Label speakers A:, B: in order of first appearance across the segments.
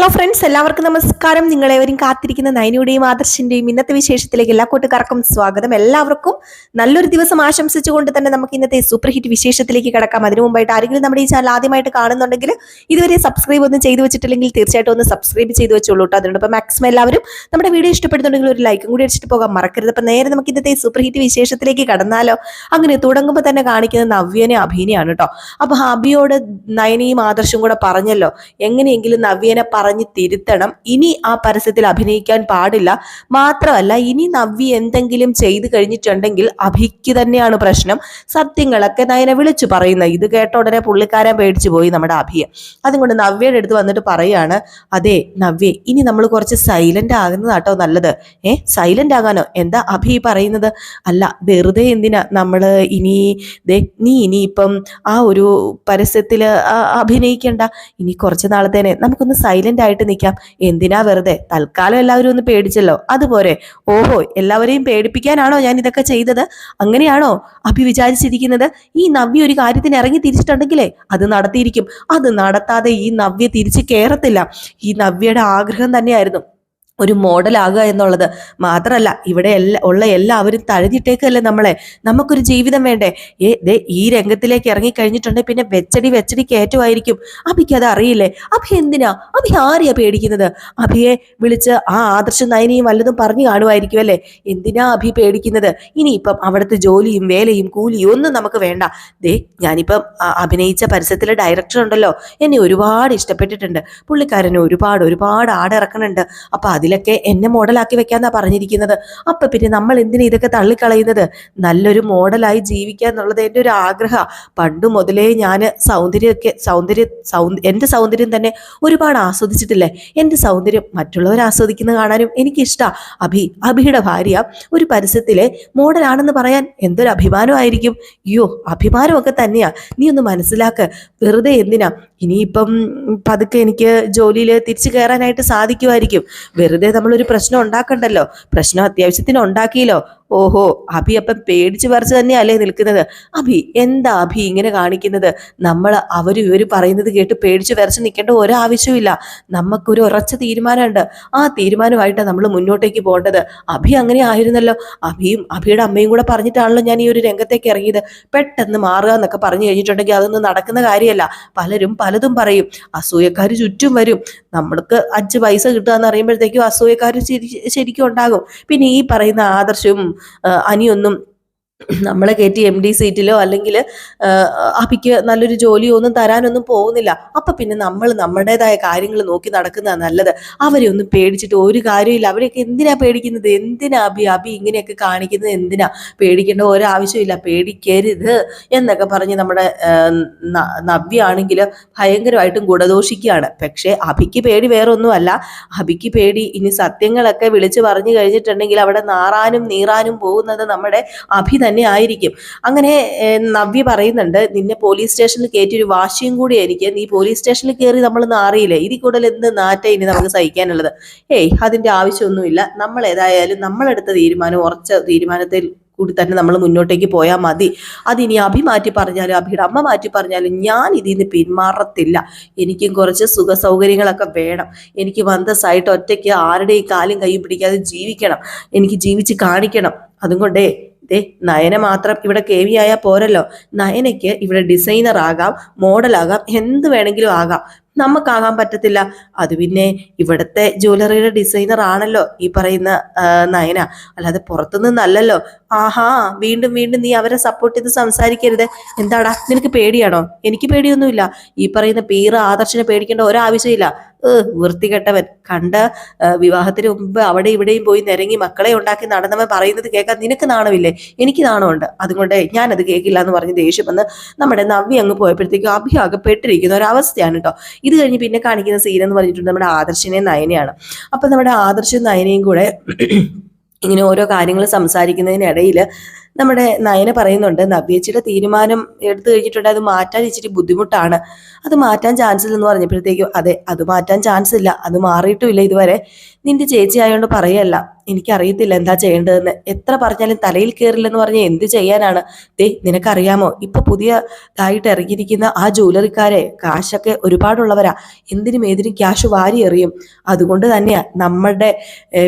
A: Hello friends, എല്ലാവർക്കും നമസ്കാരം. നിങ്ങളെവരും കാത്തിരിക്കുന്ന നയനയുടെയും ആദർശിന്റെയും ഇന്നത്തെ വിശേഷത്തിലേക്ക് എല്ലാ കൂട്ടുകാർക്കും സ്വാഗതം. എല്ലാവർക്കും നല്ലൊരു ദിവസം ആശംസിച്ചുകൊണ്ട് തന്നെ നമുക്ക് ഇന്നത്തെ സൂപ്പർ ഹിറ്റ് വിശേഷത്തിലേക്ക് കിടക്കാം. അതിനു മുമ്പായിട്ട് ആരെങ്കിലും നമ്മുടെ ഈ ചാനൽ ആദ്യമായിട്ട് കാണുന്നുണ്ടെങ്കിൽ ഇതുവരെ സബ്സ്ക്രൈബ് ഒന്നും ചെയ്തു വെച്ചിട്ടില്ലെങ്കിൽ തീർച്ചയായിട്ടും ഒന്ന് സബ്സ്ക്രൈബ് ചെയ്ത് വെച്ചോളൂ കേട്ടോ. അതിനോടൊപ്പം മാക്സിമം എല്ലാവരും നമ്മുടെ വീഡിയോ ഇഷ്ടപ്പെടുന്നുണ്ടെങ്കിൽ ഒരു ലൈക്കും കൂടി അടിച്ചിട്ട് പോകാൻ മറക്കരുത്. അപ്പം നേരെ നമുക്ക് ഇന്നത്തെ സൂപ്പർ ഹിറ്റ് വിശേഷത്തിലേക്ക് കടന്നാലോ. അങ്ങനെ തുടങ്ങുമ്പോൾ തന്നെ കാണിക്കുന്നത് നവ്യനെ അഭിനയാണ് കേട്ടോ. അപ്പൊ അഭിയോട് നയനയും ആദർശും കൂടെ പറഞ്ഞല്ലോ, എങ്ങനെയെങ്കിലും നവ്യനെ പറഞ്ഞ് തിരുത്തണം, ഇനി ആ പരസ്യത്തിൽ അഭിനയിക്കാൻ പാടില്ല. മാത്രമല്ല, ഇനി നവ്യ എന്തെങ്കിലും ചെയ്തു കഴിഞ്ഞിട്ടുണ്ടെങ്കിൽ അഭിക്ക് തന്നെയാണ് പ്രശ്നം, സത്യങ്ങളൊക്കെ നയനെ വിളിച്ചു പറയുന്നത്. ഇത് കേട്ട ഉടനെ പുള്ളിക്കാരൻ പേടിച്ചു പോയി നമ്മുടെ അഭിയെ. അതുകൊണ്ട് നവ്യയുടെ അടുത്ത് വന്നിട്ട് പറയാണ്, അതെ നവ്യ, ഇനി നമ്മൾ കുറച്ച് സൈലന്റ് ആകുന്നതാട്ടോ നല്ലത്. സൈലന്റ് ആകാനോ? എന്താ അഭി പറയുന്നത്? അല്ല, വെറുതെ എന്തിനാ നമ്മള് നീ ഇനിയിപ്പം ആ ഒരു പരസ്യത്തില് അഭിനയിക്കണ്ട, ഇനി കുറച്ച് നാളത്തേനെ നമുക്കൊന്ന് സൈലന്റ് ആയിട്ട് നിൽക്കാം. എന്തിനാ വെറുതെ? തൽക്കാലം എല്ലാവരും ഒന്ന് പേടിച്ചല്ലോ, അതുപോലെ. ഓഹോ, എല്ലാവരെയും പേടിപ്പിക്കാനാണോ ഞാൻ ഇതൊക്കെ ചെയ്തത്? അങ്ങനെയാണോ അഭി വിചാരിച്ചിരിക്കുന്നത്? ഈ നവ്യ ഒരു കാര്യത്തിന് ഇറങ്ങി തിരിച്ചിട്ടുണ്ടെങ്കിലേ അത് നടത്തിയിരിക്കും. അത് നടത്താതെ ഈ നവ്യ തിരിച്ച് കേറത്തില്ല. ഈ നവ്യയുടെ ആഗ്രഹം തന്നെയായിരുന്നു ഒരു മോഡലാകുക എന്നുള്ളത്. മാത്രമല്ല, ഇവിടെ ഉള്ള എല്ലാവരും തഴഞ്ഞിട്ടേക്കല്ലേ നമ്മളെ. നമുക്കൊരു ജീവിതം വേണ്ടേ? ഈ രംഗത്തിലേക്ക് ഇറങ്ങി കഴിഞ്ഞിട്ടുണ്ടെങ്കിൽ പിന്നെ വെച്ചടി കയറ്റുമായിരിക്കും. അഭിക്ക് അത് അറിയില്ലേ? അഭി ആരെയാ പേടിക്കുന്നത്? അഭിയെ വിളിച്ച് ആ ആദർശ നയനിയും വല്ലതും പറഞ്ഞു കാണുമായിരിക്കും അല്ലേ? എന്തിനാ അഭി പേടിക്കുന്നത്? ഇനിയിപ്പം അവിടുത്തെ ജോലിയും വേലയും കൂലിയും ഒന്നും നമുക്ക് വേണ്ട. ഞാനിപ്പം അഭിനയിച്ച പരസ്യത്തിലെ ഡയറക്ടർ ഉണ്ടല്ലോ, എന്നെ ഒരുപാട് ഇഷ്ടപ്പെട്ടിട്ടുണ്ട്. പുള്ളിക്കാരന് ഒരുപാട് ആടിറക്കണുണ്ട്. അപ്പൊ അതിലൊക്കെ എന്നെ മോഡലാക്കി വെക്കാന്നാ പറഞ്ഞിരിക്കുന്നത്. അപ്പൊ പിന്നെ നമ്മൾ എന്തിനാ ഇതൊക്കെ തള്ളിക്കളയുന്നത്? നല്ലൊരു മോഡലായി ജീവിക്കുക എന്നുള്ളത് എൻ്റെ ഒരു ആഗ്രഹ. പണ്ട് മുതലേ ഞാൻ എൻ്റെ സൗന്ദര്യം തന്നെ ഒരുപാട് ആസ്വദിച്ചിട്ടില്ലേ. എൻ്റെ സൗന്ദര്യം മറ്റുള്ളവർ ആസ്വദിക്കുന്ന കാണാനും എനിക്കിഷ്ടാ. അഭിയുടെ ഭാര്യ ഒരു പരസ്യത്തിലെ മോഡലാണെന്ന് പറയാൻ എന്തൊരു അഭിമാനമായിരിക്കും. അയ്യോ, അഭിമാനമൊക്കെ തന്നെയാ. നീ ഒന്ന് മനസ്സിലാക്ക്. വെറുതെ എന്തിനാ? ഇനിയിപ്പം പതുക്കെ എനിക്ക് ജോലിയിൽ തിരിച്ചു കയറാനായിട്ട് സാധിക്കുമായിരിക്കും. വെറുതെ നമ്മളൊരു പ്രശ്നം ഉണ്ടാക്കണ്ടല്ലോ. പ്രശ്നം അത്യാവശ്യത്തിന് ഉണ്ടാക്കിയല്ലോ. ഓഹോ, അഭി അപ്പം പേടിച്ചു പറിച്ച് തന്നെയല്ലേ നിൽക്കുന്നത്? എന്താ അഭി ഇങ്ങനെ കാണിക്കുന്നത്? ഇവര് പറയുന്നത് കേട്ട് പേടിച്ചു വരച്ച് നിൽക്കേണ്ട ഒരാവശ്യമില്ല. നമുക്കൊരു ഉറച്ച തീരുമാനമുണ്ട്. ആ തീരുമാനമായിട്ടാണ് നമ്മൾ മുന്നോട്ടേക്ക് പോകേണ്ടത്. അഭി അങ്ങനെ ആയിരുന്നല്ലോ. അഭിയുടെ അമ്മയും കൂടെ പറഞ്ഞിട്ടാണല്ലോ ഞാൻ ഈ ഒരു രംഗത്തേക്ക് ഇറങ്ങിയത്. പെട്ടെന്ന് മാറുക എന്നൊക്കെ പറഞ്ഞു കഴിഞ്ഞിട്ടുണ്ടെങ്കിൽ അതൊന്നും നടക്കുന്ന കാര്യമല്ല. പലരും പലതും പറയും. അസൂയക്കാർ ചുറ്റും വരും. നമ്മൾക്ക് 5 പൈസ കിട്ടുക എന്ന് അറിയുമ്പോഴത്തേക്കും അസൂയക്കാർ ശരിക്കും ഉണ്ടാകും. പിന്നെ ഈ പറയുന്ന ആദർശവും അനിയൊന്നും നമ്മളെ കയറ്റി MD സീറ്റിലോ അല്ലെങ്കിൽ അഭിക്ക് നല്ലൊരു ജോലിയോ ഒന്നും തരാനൊന്നും പോകുന്നില്ല. അപ്പൊ പിന്നെ നമ്മൾ നമ്മുടേതായ കാര്യങ്ങൾ നോക്കി നടക്കുന്നതാണ് നല്ലത്. അവരെ ഒന്നും പേടിച്ചിട്ട് ഒരു കാര്യമില്ല. അവരെയൊക്കെ എന്തിനാ പേടിക്കുന്നത്? എന്തിനാ അഭി ഇങ്ങനെയൊക്കെ കാണിക്കുന്നത്? എന്തിനാ? പേടിക്കേണ്ട ഒരാവശ്യമില്ല, പേടിക്കരുത് എന്നൊക്കെ പറഞ്ഞ് നമ്മുടെ നവ്യ ആണെങ്കിൽ ഭയങ്കരമായിട്ടും ഗുണദോഷിക്കുകയാണ്. പക്ഷെ അഭിക്ക് പേടി വേറൊന്നുമല്ല. അഭിക്ക് പേടി ഇനി സത്യങ്ങളൊക്കെ വിളിച്ചു പറഞ്ഞു കഴിഞ്ഞിട്ടുണ്ടെങ്കിൽ അവിടെ നാറാനും നീറാനും പോകുന്നത് നമ്മുടെ അഭി തന്നെ ആയിരിക്കും. അങ്ങനെ നവ്യ പറയുന്നുണ്ട്, നിന്നെ പോലീസ് സ്റ്റേഷനിൽ കയറ്റി ഒരു വാശിയും കൂടി എനിക്ക്. നീ പോലീസ് സ്റ്റേഷനിൽ കയറി നമ്മൾ നാറിയില്ലേ, ഇതിൽ കൂടുതൽ എന്ത് നാറ്റ ഇനി നമുക്ക് സഹിക്കാനുള്ളത്? അതിന്റെ ആവശ്യമൊന്നുമില്ല. നമ്മൾ ഏതായാലും നമ്മളെടുത്ത തീരുമാനം ഉറച്ച തീരുമാനത്തിൽ കൂടി തന്നെ നമ്മൾ മുന്നോട്ടേക്ക് പോയാൽ മതി. അതിനി അഭി മാറ്റി പറഞ്ഞാലും അഭിയുടെ അമ്മ മാറ്റി പറഞ്ഞാലും ഞാൻ ഇതിൽ നിന്ന് പിന്മാറത്തില്ല. എനിക്കും കുറച്ച് സുഖ സൗകര്യങ്ങളൊക്കെ വേണം. എനിക്ക് മന്ദസായിട്ട് ഒറ്റയ്ക്ക് ആരുടെയും കാലും കൈയും പിടിക്കാതെ ജീവിക്കണം. എനിക്ക് ജീവിച്ച് കാണിക്കണം. അതുകൊണ്ടേ നയന മാത്രം ഇവിടെ KV ആയാൽ പോരല്ലോ. നയനയ്ക്ക് ഇവിടെ ഡിസൈനർ ആകാം, മോഡലാകാം, എന്ത് വേണമെങ്കിലും ആകാം. നമുക്കാകാൻ പറ്റത്തില്ല? അത് പിന്നെ ഇവിടുത്തെ ജ്വല്ലറിയുടെ ഡിസൈനർ ആണല്ലോ ഈ പറയുന്ന നയന, അല്ലാതെ പുറത്തുനിന്നല്ലല്ലോ. ആഹാ, വീണ്ടും നീ അവരെ സപ്പോർട്ട് ചെയ്ത് സംസാരിക്കരുത്. എന്താടാ, നിനക്ക് പേടിയാണോ? എനിക്ക് പേടിയൊന്നുമില്ല. ഈ പറയുന്ന ആദർശനെ പേടിക്കേണ്ട ഒരാവശ്യമില്ല. വൃത്തികെട്ടവൻ. വിവാഹത്തിന് മുമ്പ് അവിടെ ഇവിടെയും പോയി നിരങ്ങി മക്കളെ ഉണ്ടാക്കി നടന്നവൻ പറയുന്നത് കേൾക്കാൻ നിനക്ക് നാണമില്ലേ? എനിക്ക് നാണമുണ്ട്. അതുകൊണ്ട് ഞാനത് കേൾക്കില്ല എന്ന് പറഞ്ഞ് ദേഷ്യം വന്ന് നമ്മുടെ നവ്യ അങ്ങ് പോയപ്പോഴത്തേക്കും അഭിയാകപ്പെട്ടിരിക്കുന്ന ഒരവസ്ഥയാണ് കേട്ടോ. ഇത് കഴിഞ്ഞ് പിന്നെ കാണിക്കുന്ന സീൻ എന്ന് പറഞ്ഞിട്ടുണ്ട് നമ്മുടെ ആദർശിനെയും നയനയാണ്. അപ്പൊ നമ്മുടെ ആദർശവും നയനയും കൂടെ ഇങ്ങനെ ഓരോ കാര്യങ്ങൾ സംസാരിക്കുന്നതിനിടയിൽ നമ്മുടെ നയന പറയുന്നുണ്ട്, നവ്യേച്ചിയുടെ തീരുമാനം എടുത്തു കഴിഞ്ഞിട്ടുണ്ട്, അത് മാറ്റാൻ ഇച്ചിരി ബുദ്ധിമുട്ടാണ്. അത് മാറ്റാൻ ചാൻസ് ഇല്ലെന്ന് പറഞ്ഞപ്പോഴത്തേക്കും, അതെ, അത് മാറ്റാൻ ചാൻസ് ഇല്ല, അത് മാറിയിട്ടുമില്ല ഇതുവരെ. നിന്റെ ചേച്ചി ആയതുകൊണ്ട് പറയല്ല. എനിക്കറിയത്തില്ല എന്താ ചെയ്യേണ്ടതെന്ന്. എത്ര പറഞ്ഞാലും തലയിൽ കയറില്ലെന്ന് പറഞ്ഞ് എന്ത് ചെയ്യാനാണ്? ദേ നിനക്കറിയാമോ, ഇപ്പൊ പുതിയതായിട്ട് ഇറങ്ങിയിരിക്കുന്ന ആ ജ്വല്ലറിക്കാരെ കാശൊക്കെ ഒരുപാടുള്ളവരാ. എന്തിനും ഏതിനും ക്യാഷ് വാരി എറിയും. അതുകൊണ്ട് തന്നെയാ നമ്മളുടെ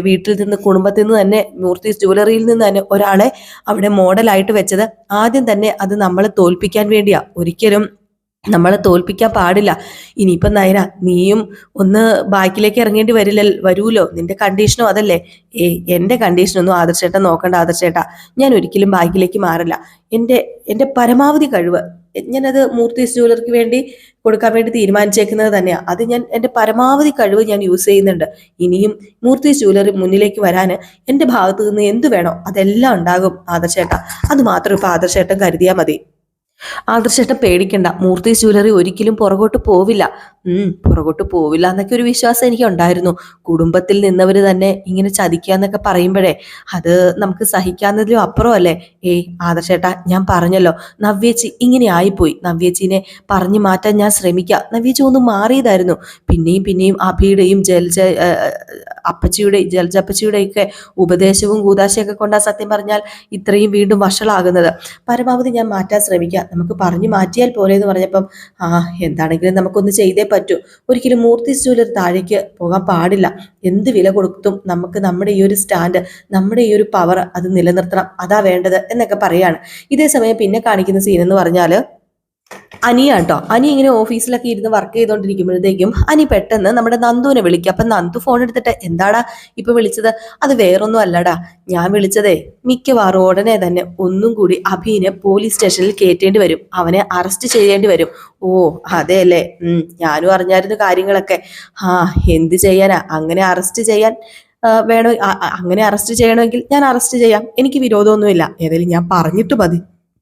A: വീട്ടിൽ നിന്ന്, കുടുംബത്തിൽ നിന്ന് തന്നെ, മൂർത്തീസ് ജ്വല്ലറിയിൽ നിന്ന് തന്നെ ഒരാളെ അവിടെ മോഡലായിട്ട് വെച്ചത്. ആദ്യം തന്നെ അത് നമ്മളെ തോൽപ്പിക്കാൻ വേണ്ടിയാ. ഒരിക്കലും നമ്മളെ തോൽപ്പിക്കാൻ പാടില്ല. ഇനിയിപ്പം നയന, നീയും ഒന്ന് ബാക്കിലേക്ക് ഇറങ്ങേണ്ടി വരൂലോ. നിന്റെ കണ്ടീഷനും അതല്ലേ? എന്റെ കണ്ടീഷനൊന്നും ആദർശേട്ടൻ നോക്കണ്ട. ആദർശേട്ടാ, ഞാൻ ഒരിക്കലും ബാക്കിലേക്ക് മാറില്ല. എന്റെ പരമാവധി കഴിവ് ഞാനത് മൂർത്തീസ് ജ്വല്ലറിക്ക് വേണ്ടി കൊടുക്കാൻ വേണ്ടി തീരുമാനിച്ചേക്കുന്നത് തന്നെയാ. അത് ഞാൻ എന്റെ പരമാവധി കഴിവ് ഞാൻ യൂസ് ചെയ്യുന്നുണ്ട്. ഇനിയും മൂർത്തീസ് ജ്വല്ലറി മുന്നിലേക്ക് വരാൻ എന്റെ ഭാഗത്ത് നിന്ന് എന്ത് വേണോ അതെല്ലാം ഉണ്ടാകും ആദർശേട്ടാ. അത് മാത്രം ഇപ്പൊ ആദർശേട്ടൻ കരുതിയാൽ മതി. ആദർശേട്ടൻ പേടിക്കണ്ട, മൂർത്തീസ് ജ്വല്ലറി ഒരിക്കലും പുറകോട്ട് പോവില്ല. പുറകോട്ട് പോവില്ല എന്നൊക്കെ ഒരു വിശ്വാസം എനിക്ക് ഉണ്ടായിരുന്നു. കുടുംബത്തിൽ നിന്നവര് തന്നെ ഇങ്ങനെ ചതിക്കുക എന്നൊക്കെ പറയുമ്പോഴേ അത് നമുക്ക് സഹിക്കാവുന്നതിലും അപ്പുറമല്ലേ. ആദർശേട്ടാ, ഞാൻ പറഞ്ഞല്ലോ, നവ്യേച്ചി ഇങ്ങനെ ആയിപ്പോയി. നവ്യേച്ചിനെ പറഞ്ഞു മാറ്റാൻ ഞാൻ ശ്രമിക്കാം. നവ്യേച്ചി ഒന്ന് മാറിയതായിരുന്നു. പിന്നെയും പിന്നെയും അഭിയുടെയും ജലജപ്പച്ചിയുടെയും ഒക്കെ ഉപദേശവും കൂതാശയൊക്കെ കൊണ്ടാ സത്യം പറഞ്ഞാൽ ഇത്രയും വീണ്ടും വഷളാകുന്നത്. പരമാവധി ഞാൻ മാറ്റാൻ ശ്രമിക്കാം, നമുക്ക് പറഞ്ഞു മാറ്റിയാൽ പോലെ എന്ന് പറഞ്ഞപ്പം എന്താണെങ്കിലും നമുക്കൊന്ന് ചെയ്തേ പറ്റൂ. ഒരിക്കലും മൂർത്തീസ് ജ്വല്ലറി താഴേക്ക് പോകാൻ പാടില്ല. എന്ത് വില കൊടുത്തും നമുക്ക് നമ്മുടെ ഈ ഒരു സ്റ്റാൻഡ്, നമ്മുടെ ഈ ഒരു പവർ അത് നിലനിർത്തണം, അതാ വേണ്ടത് എന്നൊക്കെ പറയാണ്. ഇതേ സമയം പിന്നെ കാണിക്കുന്ന സീൻ എന്ന് പറഞ്ഞാല് അനിയാട്ടോ. അനി ഇങ്ങനെ ഓഫീസിലൊക്കെ ഇരുന്ന് വർക്ക് ചെയ്തോണ്ടിരിക്കുമ്പോഴത്തേക്കും അനി പെട്ടെന്ന് നമ്മുടെ നന്ദുവിനെ വിളിക്കുക. അപ്പൊ നന്ദു ഫോൺ എടുത്തിട്ട്, എന്താടാ ഇപ്പൊ വിളിച്ചത്? അത് വേറൊന്നും അല്ലടാ, ഞാൻ വിളിച്ചതേ മിക്കവാറും ഉടനെ തന്നെ ഒന്നും കൂടി അഭിനെ പോലീസ് സ്റ്റേഷനിൽ കയറ്റേണ്ടി വരും, അവനെ അറസ്റ്റ് ചെയ്യേണ്ടി വരും. ഓ അതെ അല്ലേ, ഞാനും അറിഞ്ഞായിരുന്നു കാര്യങ്ങളൊക്കെ. എന്ത് ചെയ്യാനാ, അങ്ങനെ അറസ്റ്റ് ചെയ്യാൻ വേണോ, അങ്ങനെ അറസ്റ്റ് ചെയ്യണമെങ്കിൽ ഞാൻ അറസ്റ്റ് ചെയ്യാം, എനിക്ക് വിരോധമൊന്നുമില്ല. ഏതായാലും ഞാൻ പറഞ്ഞിട്ട് മതി.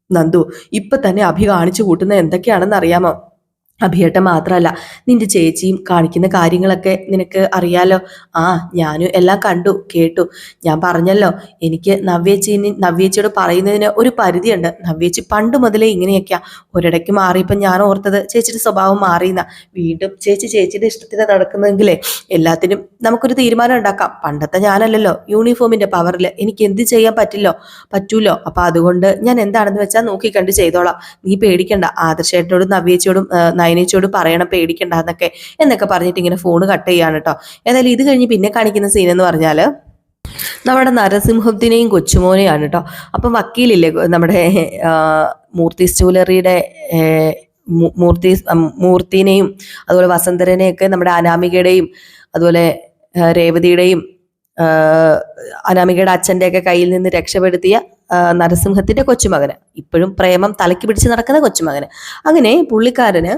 A: നന്ദു, ഇപ്പൊ തന്നെ അഭി കാണിച്ചു കൂട്ടുന്ന എന്തൊക്കെയാണെന്ന് അറിയാമോ? അഭിയേട്ടൻ മാത്രമല്ല, നിന്റെ ചേച്ചിയും കാണിക്കുന്ന കാര്യങ്ങളൊക്കെ നിനക്ക് അറിയാലോ. ഞാനും എല്ലാം കണ്ടു കേട്ടു. ഞാൻ പറഞ്ഞല്ലോ, എനിക്ക് നവ്യേച്ചിയോട് പറയുന്നതിന് ഒരു പരിധിയുണ്ട്. നവ്യേച്ചി പണ്ട് മുതലേ ഇങ്ങനെയൊക്കെയാ. ഒരിടയ്ക്ക് മാറിയപ്പോൾ ഞാൻ ഓർത്തത് ചേച്ചിയുടെ സ്വഭാവം മാറിയെന്ന. വീണ്ടും ചേച്ചിയുടെ ഇഷ്ടത്തിന് നടക്കുന്നെങ്കിലേ എല്ലാത്തിനും നമുക്കൊരു തീരുമാനം ഉണ്ടാക്കാം. പണ്ടത്തെ ഞാനല്ലല്ലോ, യൂണിഫോമിന്റെ പവറിൽ എനിക്ക് എന്ത് ചെയ്യാൻ പറ്റൂലോ. അപ്പൊ അതുകൊണ്ട് ഞാൻ എന്താണെന്ന് വെച്ചാൽ നോക്കിക്കണ്ട് ചെയ്തോളാം. നീ പേടിക്കണ്ട. ആദർശേട്ടനോടും നവ്യേച്ചിയോടും നയനേച്ചിയോട് പറയണം, പേടിക്കണ്ട എന്നൊക്കെ പറഞ്ഞിട്ട് ഇങ്ങനെ ഫോണ് കട്ട് ചെയ്യാണ് കേട്ടോ. ഏതായാലും ഇത് കഴിഞ്ഞ് പിന്നെ കാണിക്കുന്ന സീൻ എന്ന് പറഞ്ഞാല് നമ്മുടെ നരസിംഹത്തിനെയും കൊച്ചുമോനെയാണ് കേട്ടോ. അപ്പം വക്കീലില്ലേ നമ്മുടെ മൂർത്തീസ് ജ്വല്ലറിയുടെ മൂർത്തിനെയും അതുപോലെ വസന്തരനെയൊക്കെ നമ്മുടെ അനാമികയുടെയും അതുപോലെ രേവതിയുടെയും അനാമികയുടെ അച്ഛൻ്റെയൊക്കെ കയ്യിൽ നിന്ന് രക്ഷപ്പെടുത്തിയ നരസിംഹത്തിന്റെ കൊച്ചുമകന്, ഇപ്പോഴും പ്രേമം തലയ്ക്ക് പിടിച്ച് നടക്കുന്ന കൊച്ചുമകന്. അങ്ങനെ പുള്ളിക്കാരന്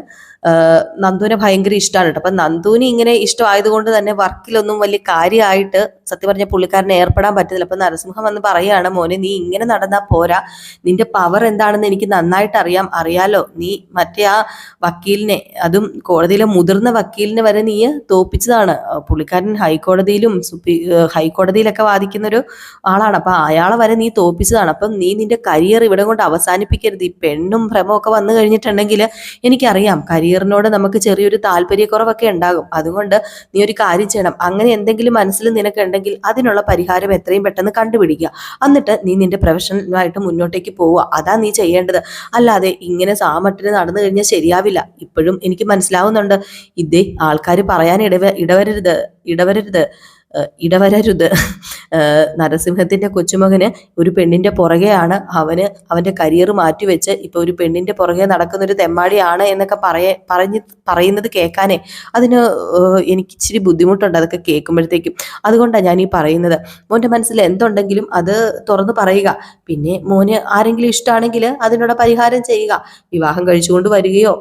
A: നന്ദുവിനെ ഭയങ്കര ഇഷ്ടമാണ് കേട്ടോ. അപ്പൊ നന്ദുവിന് ഇങ്ങനെ ഇഷ്ടമായതുകൊണ്ട് തന്നെ വർക്കിലൊന്നും വലിയ കാര്യമായിട്ട് സത്യം പറഞ്ഞ പുള്ളിക്കാരനെ ഏർപ്പെടാൻ പറ്റുന്നില്ല. അപ്പൊ നരസിംഹം വന്ന് പറയുകയാണ്, മോനെ നീ ഇങ്ങനെ നടന്നാ പോരാ, നിന്റെ പവർ എന്താണെന്ന് എനിക്ക് നന്നായിട്ട് അറിയാലോ. നീ മറ്റേ ആ വക്കീലിനെ, അതും കോടതിയിലെ മുതിർന്ന വക്കീലിനെ വരെ നീ തോപ്പിച്ചതാണ്. പുള്ളിക്കാരൻ ഹൈക്കോടതിയിലൊക്കെ വാദിക്കുന്ന ഒരു ആളാണ്. അപ്പൊ അയാളെ വരെ നീ തോപ്പിച്ചതാണ്. അപ്പം നീ നിന്റെ കരിയർ ഇവിടെ കൊണ്ട് അവസാനിപ്പിക്കരുത്. ഈ പെണ്ണും ഭ്രമമൊക്കെ വന്നു കഴിഞ്ഞിട്ടുണ്ടെങ്കിൽ എനിക്കറിയാം കരിയറിനോട് നമുക്ക് ചെറിയൊരു താല്പര്യക്കുറവൊക്കെ ഉണ്ടാകും. അതുകൊണ്ട് നീ ഒരു കാര്യം ചെയ്യണം. അങ്ങനെ എന്തെങ്കിലും മനസ്സിൽ നിനക്കുണ്ടെങ്കിൽ അതിനുള്ള പരിഹാരം എത്രയും പെട്ടെന്ന് കണ്ടുപിടിക്കുക. എന്നിട്ട് നീ നിന്റെ പ്രൊഫഷണലായിട്ട് മുന്നോട്ടേക്ക് പോവുക. അതാ നീ ചെയ്യേണ്ടത്. അല്ലാതെ ഇങ്ങനെ സാമട്ടിന് നടന്നു കഴിഞ്ഞാൽ ശരിയാവില്ല. ഇപ്പോഴും എനിക്ക് മനസ്സിലാവുന്നുണ്ട്, ഇതേ ആൾക്കാർ പറയാൻ ഇടവരരുത്. നരസിംഹത്തിന്റെ കൊച്ചുമകന് ഒരു പെണ്ണിന്റെ പുറകെയാണ്. അവന്റെ കരിയർ മാറ്റിവെച്ച് ഇപ്പൊ ഒരു പെണ്ണിന്റെ പുറകെ നടക്കുന്ന ഒരു തെമ്മാടിയാണ് എന്നൊക്കെ പറയുന്നത് കേൾക്കാനേ അതിന് എനിക്ക് ഇച്ചിരി ബുദ്ധിമുട്ടുണ്ട് അതൊക്കെ കേൾക്കുമ്പോഴത്തേക്കും. അതുകൊണ്ടാണ് ഞാൻ ഈ പറയുന്നത്. മോന്റെ മനസ്സിൽ എന്തുണ്ടെങ്കിലും അത് തുറന്നു പറയുക. പിന്നെ മോന് ആരെങ്കിലും ഇഷ്ടമാണെങ്കിൽ അതിനുള്ള പരിഹാരം ചെയ്യുക. വിവാഹം കഴിച്ചുകൊണ്ട് വരികയോ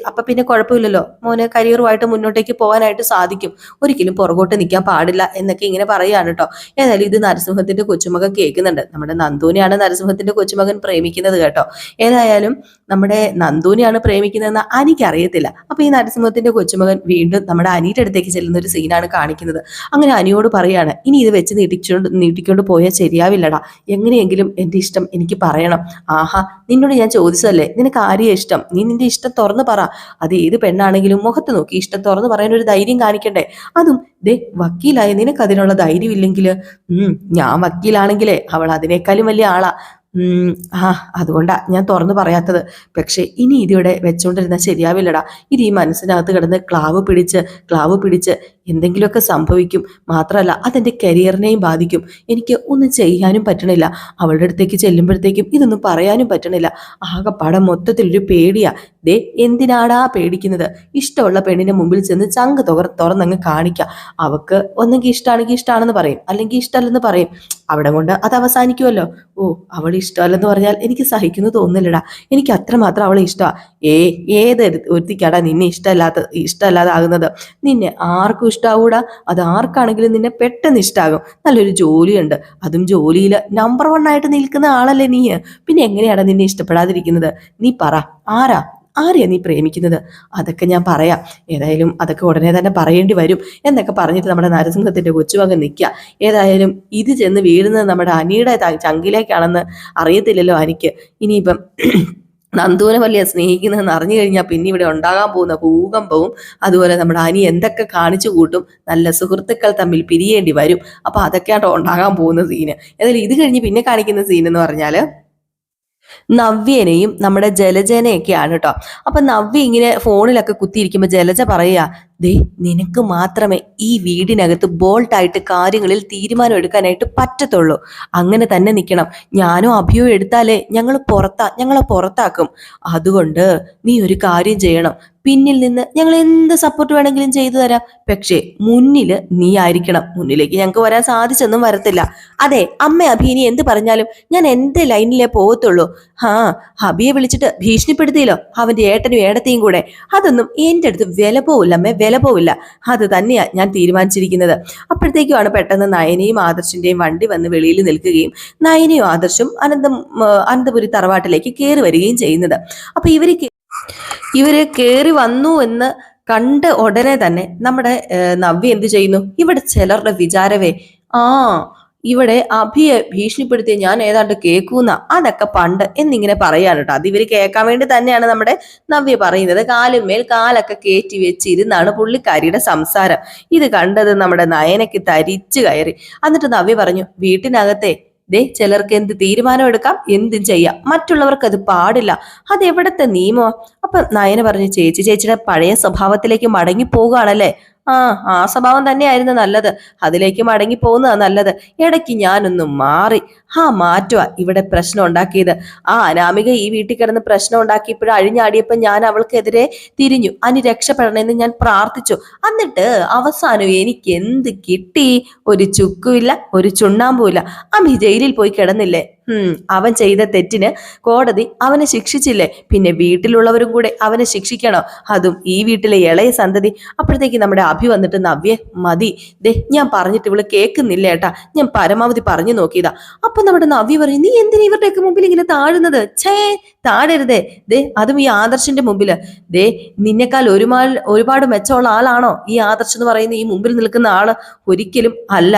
A: അപ്പൊ പിന്നെ കുഴപ്പമില്ലല്ലോ. മോന് കരിയറുമായിട്ട് മുന്നോട്ടേക്ക് പോകാനായിട്ട് സാധിക്കും. ഒരിക്കലും പുറകോട്ട് നിൽക്കാൻ പാടില്ല എന്നൊക്കെ ഇങ്ങനെ പറയുകയാണ് കേട്ടോ. ഏതായാലും ഇത് നരസിംഹത്തിന്റെ കൊച്ചുമകൻ കേൾക്കുന്നുണ്ട്. നമ്മുടെ നന്ദുവിനെയാണ് നരസിംഹത്തിന്റെ കൊച്ചുമകൻ പ്രേമിക്കുന്നത് കേട്ടോ. ഏതായാലും നമ്മുടെ നന്ദുവിനെയാണ് പ്രേമിക്കുന്നതെന്ന് അനിക്ക് അറിയത്തില്ല. അപ്പൊ ഈ നരസിംഹത്തിന്റെ കൊച്ചുമകൻ വീണ്ടും നമ്മുടെ അനിയുടെ അടുത്തേക്ക് ചെല്ലുന്ന ഒരു സീനാണ് കാണിക്കുന്നത്. അങ്ങനെ അനിയോട് പറയാണ്, ഇനി ഇത് വെച്ച് നീട്ടിക്കൊണ്ട് പോയാൽ ശരിയാവില്ലടാ, എങ്ങനെയെങ്കിലും എന്റെ ഇഷ്ടം എനിക്ക് പറയണം. നിന്നോട് ഞാൻ ചോദിച്ചതല്ലേ, നിനക്ക് ആരെയാ ഇഷ്ടം? നീ നിന്റെ ഇഷ്ടം തുറന്ന് പറ. അത് ഏത് പെണ്ണാണെങ്കിലും മുഖത്ത് നോക്കി ഇഷ്ടം തുറന്ന് പറയാൻ ഒരു ധൈര്യം കാണിക്കണ്ടേ? അതും വക്കീലായ നിനക്കതിനുള്ള ധൈര്യമില്ലെങ്കിൽ ഞാൻ വക്കീലാണെങ്കിലേ അവൾ അതിനേക്കാളും വലിയ ആളാ. ആ അതുകൊണ്ടാ ഞാൻ തുറന്നു പറയാത്തത്. പക്ഷെ ഇനി ഇതിവിടെ വെച്ചോണ്ടിരുന്നാൽ ശരിയാവില്ലടാ. ഇത് ഈ മനസ്സിനകത്ത് കിടന്ന് ക്ലാവ് പിടിച്ച് എന്തെങ്കിലുമൊക്കെ സംഭവിക്കും. മാത്രമല്ല അതെന്റെ കരിയറിനെയും ബാധിക്കും. എനിക്ക് ഒന്നും ചെയ്യാനും പറ്റണില്ല. അവളുടെ അടുത്തേക്ക് ചെല്ലുമ്പോഴത്തേക്കും ഇതൊന്നും പറയാനും പറ്റണില്ല. ആകെപ്പാടെ മൊത്തത്തിലൊരു പേടിയാ. ദേ എന്തിനാടാ പേടിക്കുന്നത്? ഇഷ്ടമുള്ള പെണ്ണിന്റെ മുമ്പിൽ ചെന്ന് ചങ്ക് തുറന്നങ്ങ് കാണിക്കാം. അവക്ക് ഒന്നെങ്കിൽ ഇഷ്ടമാണെങ്കിൽ ഇഷ്ടമാണെന്ന് പറയും, അല്ലെങ്കിൽ ഇഷ്ടമല്ലെന്ന് പറയും. അവിടെ കൊണ്ട് അത് അവസാനിക്കുമല്ലോ. ഓ, അവൾ ഇഷ്ടമല്ലെന്ന് പറഞ്ഞാൽ എനിക്ക് സഹിക്കുന്നു തോന്നില്ലടാ. എനിക്ക് അത്രമാത്രം അവളെ ഇഷ്ടമാ. ഏത് ഒരുത്തിക്കാടാ നിന്നെ ഇഷ്ടമല്ലാതാകുന്നത്? നിന്നെ ആർക്കും ഇഷ്ടാവൂടാ. അത് ആർക്കാണെങ്കിലും നിന്നെ പെട്ടെന്ന് ഇഷ്ടാകും. നല്ലൊരു ജോലിയുണ്ട്, അതും ജോലിയിൽ നമ്പർ 1 ആയിട്ട് നിൽക്കുന്ന ആളല്ലേ നീ. പിന്നെ എങ്ങനെയാണ് നിന്നെ ഇഷ്ടപ്പെടാതിരിക്കുന്നത്? നീ പറ, ആരെയാ നീ പ്രേമിക്കുന്നത്? അതൊക്കെ ഞാൻ പറയാം. ഏതായാലും അതൊക്കെ ഉടനെ തന്നെ പറയേണ്ടി വരും എന്നൊക്കെ പറഞ്ഞിട്ട് നമ്മുടെ നരസിംഹത്തിന്റെ കൊച്ചുമകൻ നിൽക്കുക. ഏതായാലും ഇത് ചെന്ന് വീഴുന്നത് നമ്മുടെ അനിയുടെ ചങ്കിലേക്കാണെന്ന് അറിയത്തില്ലല്ലോ അനിക്ക്. ഇനിയിപ്പം നന്ദുവിനെ വലിയ സ്നേഹിക്കുന്നതെന്ന് അറിഞ്ഞു കഴിഞ്ഞാൽ പിന്നെ ഇവിടെ ഉണ്ടാകാൻ പോകുന്ന ഭൂകമ്പവും അതുപോലെ നമ്മുടെ അനി എന്തൊക്കെ കാണിച്ചു കൂട്ടും. നല്ല സുഹൃത്തുക്കൾ തമ്മിൽ പിരിയേണ്ടി വരും. അപ്പൊ അതൊക്കെയാണ് ഉണ്ടാകാൻ പോകുന്ന സീന്. ഏതായാലും ഇത് കഴിഞ്ഞ് പിന്നെ കാണിക്കുന്ന സീൻ എന്ന് പറഞ്ഞാല് നവ്യനെയും നമ്മുടെ ജലജനെയൊക്കെയാണ് കേട്ടോ. അപ്പൊ നവ്യ ഇങ്ങനെ ഫോണിലൊക്കെ കുത്തിയിരിക്കുമ്പോ ജലജ പറയാ, ദേ നിനക്ക് മാത്രമേ ഈ വീടിനകത്ത് ബോൾട്ടായിട്ട് കാര്യങ്ങളിൽ തീരുമാനം എടുക്കാനായിട്ട് പറ്റത്തുള്ളൂ. അങ്ങനെ തന്നെ നിൽക്കണം. ഞാനോ അഭിയോ എടുത്താലേ ഞങ്ങളെ പുറത്താക്കും. അതുകൊണ്ട് നീ ഒരു കാര്യം ചെയ്യണം. പിന്നിൽ നിന്ന് ഞങ്ങൾ എന്ത് സപ്പോർട്ട് വേണമെങ്കിലും ചെയ്തു തരാം. പക്ഷേ മുന്നില് നീ ആയിരിക്കണം. മുന്നിലേക്ക് ഞങ്ങൾക്ക് വരാൻ സാധിച്ചൊന്നും വരത്തില്ല. അതെ അമ്മ അഭി ഇനി എന്ത് പറഞ്ഞാലും ഞാൻ എന്റെ ലൈനിലേ പോകത്തുള്ളൂ. അഭിയെ വിളിച്ചിട്ട് ഭീഷണിപ്പെടുത്തിയല്ലോ അവന്റെ ഏട്ടനും ഏടത്തെയും കൂടെ. അതൊന്നും എന്റെ അടുത്ത് വില പോവില്ല അമ്മേ, വില പോവില്ല. അത് തന്നെയാ ഞാൻ തീരുമാനിച്ചിരിക്കുന്നത്. അപ്പോഴത്തേക്കുമാണ് പെട്ടെന്ന് നയനയും ആദർശിന്റെയും വണ്ടി വന്ന് വെളിയിൽ നിൽക്കുകയും നയനയും ആദർശും അനന്തപുരി തറവാട്ടിലേക്ക് കയറി വരികയും ചെയ്യുന്നത്. അപ്പൊ ഇവര് കയറി വന്നു എന്ന് കണ്ട് ഉടനെ തന്നെ നമ്മുടെ നവ്യ എന്ത് ചെയ്യുന്നു? ഇവിടെ ചിലരുടെ വിചാരവേ ഇവിടെ അഭിയെ ഭീഷണിപ്പെടുത്തി ഞാൻ ഏതാണ്ട് കേൾക്കുന്ന അതൊക്കെ പണ്ട് എന്നിങ്ങനെ പറയാണ് കേട്ടോ. അത് ഇവര് കേൾക്കാൻ വേണ്ടി തന്നെയാണ് നമ്മുടെ നവ്യ പറയുന്നത്. കാലുമേൽ കാലൊക്കെ കയറ്റി വെച്ചിരുന്നാണ് പുള്ളിക്കാരിയുടെ സംസാരം. ഇത് കണ്ടത് നമ്മുടെ നയനയ്ക്ക് തരിച്ചു കയറി. എന്നിട്ട് നവ്യ പറഞ്ഞു, വീട്ടിനകത്തെ ചിലർക്ക് എന്ത് തീരുമാനം എടുക്കാം, എന്തും ചെയ്യാം, മറ്റുള്ളവർക്ക് അത് പാടില്ല. അത് എവിടത്തെ നിയമോ? അപ്പൊ നയന പറഞ്ഞു, ചേച്ചിയുടെ പഴയ സ്വഭാവത്തിലേക്ക് മടങ്ങി പോവുകയാണല്ലേ? ആ സ്വഭാവം തന്നെയായിരുന്നു നല്ലത്. അതിലേക്ക് മടങ്ങി പോകുന്നതാ നല്ലത്. ഇടയ്ക്ക് ഞാനൊന്നും മാറി. മാറ്റുക ഇവിടെ പ്രശ്നം ഉണ്ടാക്കിയത്. അനാമിക ഈ വീട്ടിൽ കിടന്ന് പ്രശ്നം ഉണ്ടാക്കിയപ്പോഴും അഴിഞ്ഞാടിയപ്പോ ഞാൻ അവൾക്കെതിരെ തിരിഞ്ഞു. അനി രക്ഷപ്പെടണമെന്ന് ഞാൻ പ്രാർത്ഥിച്ചു. എന്നിട്ട് അവസാനം എനിക്ക് എന്ത് കിട്ടി? ഒരു ചുക്കുമില്ല, ഒരു ചുണ്ണാമ്പുമില്ല. അമ്മി ജയിലിൽ പോയി കിടന്നില്ലേ? അവൻ ചെയ്ത തെറ്റിന് കോടതി അവനെ ശിക്ഷിച്ചില്ലേ? പിന്നെ വീട്ടിലുള്ളവരും കൂടെ അവനെ ശിക്ഷിക്കണോ? അതും ഈ വീട്ടിലെ ഇളയ സന്തതി. അപ്പോഴത്തേക്ക് നമ്മുടെ അഭി വന്നിട്ട്, നവ്യ മതി, ഞാൻ പറഞ്ഞിട്ട് ഇവള് കേൾക്കുന്നില്ല ഏട്ടാ, ഞാൻ പരമാവധി പറഞ്ഞു നോക്കിയതാ. അപ്പൊ നമ്മുടെ നവ്യ പറഞ്ഞു, നീ എന്തിനാ ഇവരുടെയൊക്കെ മുമ്പിൽ ഇങ്ങനെ താഴുന്നത്? താഴരുതേ. അതും ഈ ആദർശിന്റെ മുമ്പില്. നിന്നെക്കാൾ ഒരുപാട് മെച്ചമുള്ള ആളാണോ ഈ ആദർശ് എന്ന് പറയുന്ന ഈ മുമ്പിൽ നിൽക്കുന്ന ആള്? ഒരിക്കലും അല്ല.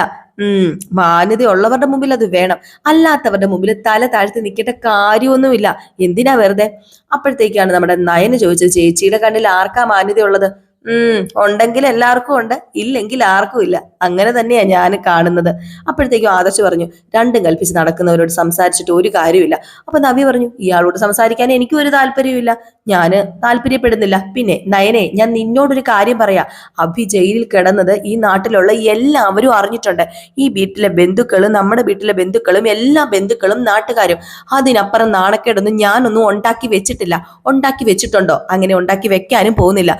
A: മാന്യതയുള്ളവരുടെ മുമ്പിൽ അത് വേണം, അല്ലാത്തവരുടെ മുമ്പിൽ തല താഴ്ത്തി നിൽക്കേണ്ട കാര്യമൊന്നുമില്ല. എന്തിനാ വെറുതെ? അപ്പോഴത്തേക്കാണ് നമ്മുടെ നയന് ചോദിച്ചത്, ചേച്ചിയുടെ കണ്ണിൽ ആർക്കാ മാന്യതയുള്ളത്? ഉണ്ടെങ്കിൽ എല്ലാവർക്കും ഉണ്ട്, ഇല്ലെങ്കിൽ ആർക്കും ഇല്ല. അങ്ങനെ തന്നെയാ ഞാൻ കാണുന്നത്. അപ്പോഴത്തേക്കും ആദർശ് പറഞ്ഞു, രണ്ടും കൽപ്പിച്ച് നടക്കുന്നവരോട് സംസാരിച്ചിട്ട് ഒരു കാര്യമില്ല. അപ്പൊ നവ്യ പറഞ്ഞു, ഇയാളോട് സംസാരിക്കാൻ എനിക്കും ഒരു താല്പര്യമില്ല, ഞാന് താല്പര്യപ്പെടുന്നില്ല. പിന്നെ നയനെ, ഞാൻ നിന്നോടൊരു കാര്യം പറയാം. അഭി ജയിലിൽ കിടന്നത് ഈ നാട്ടിലുള്ള എല്ലാവരും അറിഞ്ഞിട്ടുണ്ട്. ഈ വീട്ടിലെ ബന്ധുക്കളും നമ്മുടെ വീട്ടിലെ ബന്ധുക്കളും എല്ലാ ബന്ധുക്കളും നാട്ടുകാരും. അതിനപ്പുറം നാണക്കേടൊന്നും ഞാനൊന്നും ഉണ്ടാക്കി വെച്ചിട്ടില്ല. ഉണ്ടാക്കി വെച്ചിട്ടുണ്ടോ? അങ്ങനെ ഉണ്ടാക്കി വെക്കാനും പോകുന്നില്ല.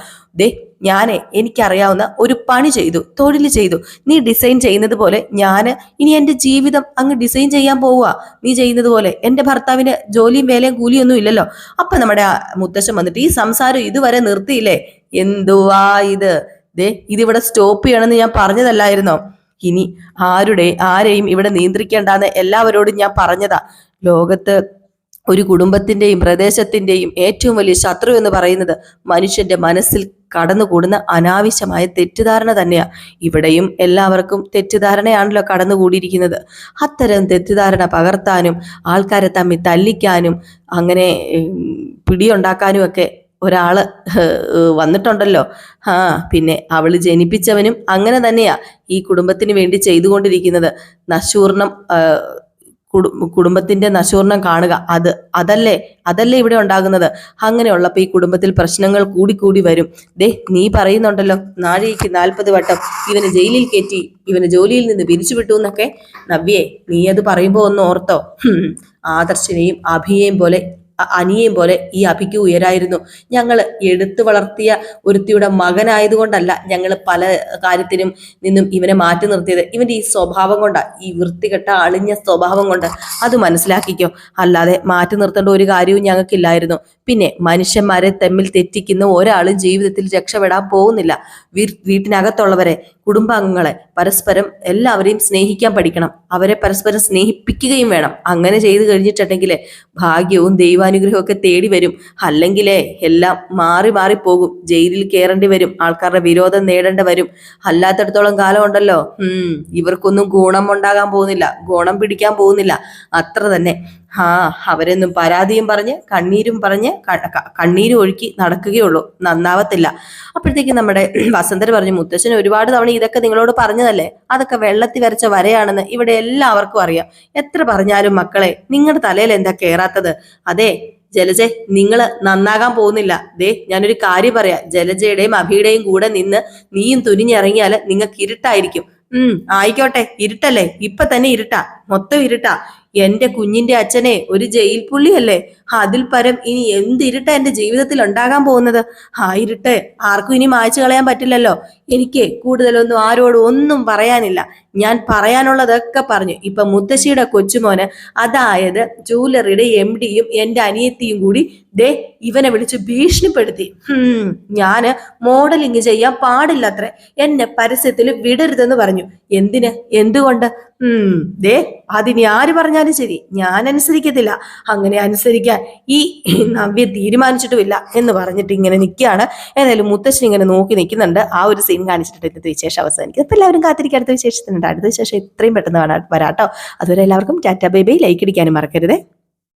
A: എനിക്കറിയാവുന്ന ഒരു പണി ചെയ്തു, തൊഴിൽ ചെയ്തു. നീ ഡിസൈൻ ചെയ്യുന്നത് പോലെ ഞാൻ ഇനി എന്റെ ജീവിതം അങ്ങ് ഡിസൈൻ ചെയ്യാൻ പോവുക. നീ ചെയ്യുന്നത് പോലെ. എന്റെ ഭർത്താവിന് ജോലിയും വേലയും കൂലിയൊന്നും ഇല്ലല്ലോ. അപ്പൊ നമ്മുടെ മുത്തശ്ശൻ വന്നിട്ട്, ഈ സംസാരം ഇതുവരെ നിർത്തിയില്ലേ? എന്തുവാ ഇത്? ഇതിവിടെ സ്റ്റോപ്പ് ചെയ്യണമെന്ന് ഞാൻ പറഞ്ഞതല്ലായിരുന്നോ? ഇനി ആരെയും ഇവിടെ നിയന്ത്രിക്കേണ്ടെന്ന് എല്ലാവരോടും ഞാൻ പറഞ്ഞതാ. ലോകത്ത് ഒരു കുടുംബത്തിന്റെയും പ്രദേശത്തിന്റെയും ഏറ്റവും വലിയ ശത്രു എന്ന് പറയുന്നത് മനുഷ്യന്റെ മനസ്സിൽ കടന്നുകൂടുന്ന അനാവശ്യമായ തെറ്റിദ്ധാരണ തന്നെയാ. ഇവിടെയും എല്ലാവർക്കും തെറ്റിദ്ധാരണയാണല്ലോ കടന്നുകൂടിയിരിക്കുന്നത്. അത്തരം തെറ്റിദ്ധാരണ പകർത്താനും ആൾക്കാരെ തമ്മിൽ തല്ലിക്കാനും അങ്ങനെ പിടിയുണ്ടാക്കാനും ഒക്കെ ഒരാള് വന്നിട്ടുണ്ടല്ലോ. ആ പിന്നെ അവള് ജനിപ്പിച്ചവനും അങ്ങനെ തന്നെയാ ഈ കുടുംബത്തിന് വേണ്ടി ചെയ്തുകൊണ്ടിരിക്കുന്നത്. നശൂർണം കുടുംബത്തിന്റെ നശൂർണം കാണുക, അതല്ലേ അതല്ലേ ഇവിടെ ഉണ്ടാകുന്നത്. അങ്ങനെയുള്ളപ്പോ ഈ കുടുംബത്തിൽ പ്രശ്നങ്ങൾ കൂടി വരും. ദേ നീ പറയുന്നുണ്ടല്ലോ 40 വട്ടം ഇവന് ജയിലിൽ കയറ്റി, ഇവന് ജോലിയിൽ നിന്ന് പിരിച്ചുവിട്ടു എന്നൊക്കെ. നവ്യേ, നീ അത് പറയുമ്പോ ഒന്ന് ഓർത്തോ. ആദർശിനെയും അഭിയെയും പോലെ അനിയെയും പോലെ ഈ അഭിക്ക് ഉയരായിരുന്നു. ഞങ്ങൾ എടുത്തു വളർത്തിയ ഒരുത്തിയുടെ മകനായതുകൊണ്ടല്ല ഞങ്ങൾ പല കാര്യത്തിനും നിന്നും ഇവനെ മാറ്റി നിർത്തിയത്. ഇവന്റെ ഈ സ്വഭാവം കൊണ്ടാ, ഈ വൃത്തികെട്ട അളിഞ്ഞ സ്വഭാവം കൊണ്ട്. അത് മനസ്സിലാക്കിക്കോ. അല്ലാതെ മാറ്റി നിർത്തേണ്ട ഒരു കാര്യവും ഞങ്ങൾക്കില്ലായിരുന്നു. പിന്നെ മനുഷ്യന്മാരെ തമ്മിൽ തെറ്റിക്കുന്ന ഒരാളും ജീവിതത്തിൽ രക്ഷപ്പെടാൻ പോകുന്നില്ല. വീട്ടിനകത്തുള്ളവരെ, കുടുംബാംഗങ്ങളെ പരസ്പരം എല്ലാവരെയും സ്നേഹിക്കാൻ പഠിക്കണം. അവരെ പരസ്പരം സ്നേഹിപ്പിക്കുകയും വേണം. അങ്ങനെ ചെയ്തു കഴിഞ്ഞിട്ടുണ്ടെങ്കിൽ ഭാഗ്യവും ദൈവാനുഗ്രഹവും ഒക്കെ തേടി വരും. അല്ലെങ്കിലേ എല്ലാം മാറി പോകും. ജയിലിൽ കയറേണ്ടി വരും, ആൾക്കാരുടെ വിരോധം നേടേണ്ടി വരും. അല്ലാത്തടത്തോളം കാലം ഉണ്ടല്ലോ ഇവർക്കൊന്നും ഗുണം ഉണ്ടാകാൻ പോകുന്നില്ല, ഗുണം പിടിക്കാൻ പോകുന്നില്ല. അത്ര തന്നെ. അവരെന്നും പരാതിയും പറഞ്ഞ് കണ്ണീരും പറഞ്ഞ് കണ്ണീരും ഒഴുക്കി നടക്കുകയുള്ളൂ, നന്നാവത്തില്ല. അപ്പോഴത്തേക്ക് നമ്മുടെ വസന്തർ പറഞ്ഞു, മുത്തശ്ശൻ ഒരുപാട് തവണ ഇതൊക്കെ നിങ്ങളോട് പറഞ്ഞതല്ലേ, അതൊക്കെ വെള്ളത്തിൽ വരച്ച വരയാണെന്ന് ഇവിടെ എല്ലാവർക്കും അറിയാം. എത്ര പറഞ്ഞാലും മക്കളെ നിങ്ങളുടെ തലയിൽ എന്താ കേറാത്തത്? അതെ ജലജെ, നിങ്ങള് നന്നാകാൻ പോകുന്നില്ല. ദേ ഞാനൊരു കാര്യം പറയാം, ജലജയുടെയും അഭിയുടെയും കൂടെ നിന്ന് നീയും തുനിഞ്ഞിറങ്ങിയാല് നിങ്ങൾക്ക് ഇരുട്ടായിരിക്കും. ആയിക്കോട്ടെ, ഇരുട്ടല്ലേ, ഇപ്പൊ തന്നെ ഇരുട്ടാ, മൊത്തം ഇരുട്ടാ. എന്റെ കുഞ്ഞിന്റെ അച്ഛനെ ഒരു ജയിൽ പുള്ളിയല്ലേ, അതിൽ പരം ഇനി എന്തിരുട്ട എന്റെ ജീവിതത്തിൽ ഉണ്ടാകാൻ പോകുന്നത്. ഇരുട്ട് ആർക്കും ഇനി മായ്ച്ചു കളയാൻ പറ്റില്ലല്ലോ. എനിക്ക് കൂടുതലൊന്നും ആരോടും ഒന്നും പറയാനില്ല. ഞാൻ പറയാനുള്ളതൊക്കെ പറഞ്ഞു. ഇപ്പൊ മുത്തശ്ശിയുടെ കൊച്ചുമോന്, അതായത് ജൂവലറിയുടെ MDയും എന്റെ അനിയത്തിയും കൂടി ദേ ഇവനെ വിളിച്ച് ഭീഷണിപ്പെടുത്തി. ഞാന് മോഡലിംഗ് ചെയ്യാൻ പാടില്ലത്രേ, എന്നെ പരസ്യത്തിൽ വിടരുതെന്ന് പറഞ്ഞു. എന്തുകൊണ്ട്? ദേ അതിനി ആര് പറഞ്ഞാലും ശരി, ഞാൻ അനുസരിക്കത്തില്ല. അങ്ങനെ അനുസരിക്കാൻ ഈ നവ്യ തീരുമാനിച്ചിട്ടുമില്ല എന്ന് പറഞ്ഞിട്ട് ഇങ്ങനെ നിൽക്കുകയാണ്. ഏതായാലും മുത്തശ്ശൻ ഇങ്ങനെ നോക്കി നിൽക്കുന്നുണ്ട്. ആ ഒരു സീൻ കാണിച്ചിട്ട് ഇന്നത്തെ വിശേഷം അവസാനിക്കും. അപ്പൊ എല്ലാവരും കാത്തിരിക്കുക അടുത്ത വിശേഷത്തിനുണ്ട്. അടുത്ത വിശേഷം എത്രയും പെട്ടെന്ന് വരാട്ടോ. അതുവരെ എല്ലാവർക്കും ടാറ്റ ബൈ ബൈ. ലൈക്ക് അടിക്കാനും മറക്കരുതേ.